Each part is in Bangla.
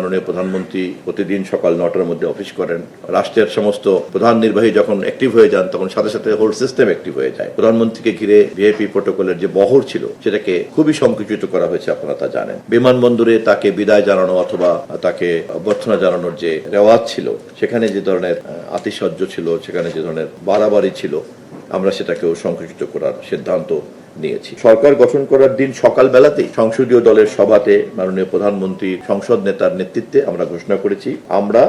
মাননীয় প্রধানমন্ত্রী প্রতিদিন সকাল 9টার মধ্যে অফিস করেন। রাষ্ট্রের সমস্ত প্রধান নির্বাহী যখন অ্যাক্টিভ হয়ে যান তখন সাথে সাথে হোল সিস্টেম অ্যাক্টিভ হয়ে যায়। প্রধানমন্ত্রীকে ঘিরে ভিআইপি প্রোটোকলের যে বহর ছিল সেটাকে খুবই সংকুচিত করা হয়েছে, আপনারা তা জানেন। বিমানবন্দরে তাকে বিদায় জানানো অথবা তাকে অভ্যর্থনা জানানোর যে রেওয়াজ ছিল, সেখানে যে ধরনের আতিশয্য ছিল, সেখানে যে ধরনের বাড়াবাড়ি ছিল, আমরা সেটাকেও সংকুচিত করার সিদ্ধান্ত নিয়েছি। সরকার গঠন করার দিন সকালবেলাতেই সংসদীয় দলের সভাতে মাননীয় প্রধানমন্ত্রী সংসদ নেতার নেতৃত্বে আমরা ঘোষণা করেছি, আমরা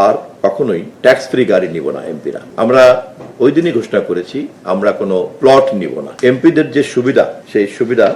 আর কখনোই ট্যাক্স ফ্রি গাড়ি নিব না এমপিরা। আমরা ওই দিনই ঘোষণা করেছি আমরা কোনো প্লট নিব না। এমপিদের যে সুবিধা, সেই সুবিধা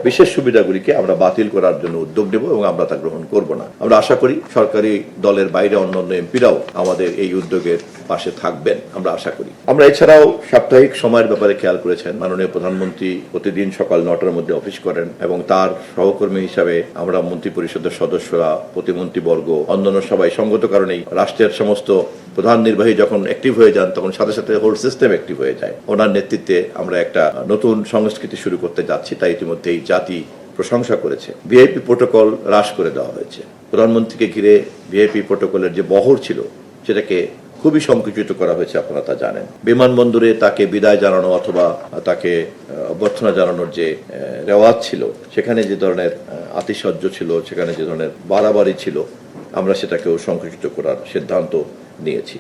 বিশেষ সুবিধাগুলিকে আমরা বাতিল করার জন্য উদ্যোগ নেব এবং আমরা তা গ্রহণ করব না। আমরা আশা করি সরকারি দলের বাইরে অন্যান্য এমপিরাও আমাদের এই উদ্যোগের পাশে থাকবেন, আমরা আশা করি। আমরা এছাড়াও সাপ্তাহিক সময়ের ব্যাপারে খেয়াল করেছেন। মাননীয় প্রধানমন্ত্রী প্রতিদিন সকাল 9টার মধ্যে অফিস করেন এবং তার সহকর্মী হিসাবে আমরা মন্ত্রী পরিষদের সদস্যরা, প্রতিমন্ত্রীবর্গ, অন্যান্য সবাই সঙ্গত কারণেই রাষ্ট্রের সমস্ত প্রধান নির্বাহী যখন অ্যাক্টিভ হয়ে যান তখন সাথে সাথে হোল সিস্টেম অ্যাক্টিভ হয়ে যায়। ওনার নেতৃত্বে আমরা একটা নতুন সংস্কৃতি শুরু করতে যাচ্ছি, তাই ইতিমধ্যেই জাতি প্রশংসা করেছে। ভিআইপি প্রোটোকল হ্রাস করে দেওয়া হয়েছে। প্রধানমন্ত্রীকে ঘিরে ভিআইপি প্রোটোকলের যে বহর ছিল সেটাকে খুবই সংকুচিত করা হয়েছে, আপনারা তা জানেন। বিমানবন্দরে তাকে বিদায় জানানো অথবা তাকে অভ্যর্থনা জানানোর যে রেওয়াজ ছিল, সেখানে যে ধরনের আতিশয্য ছিল, সেখানে যে ধরনের বাড়াবাড়ি ছিল, আমরা সেটাকেও সংকুচিত করার সিদ্ধান্ত নিয়েছি।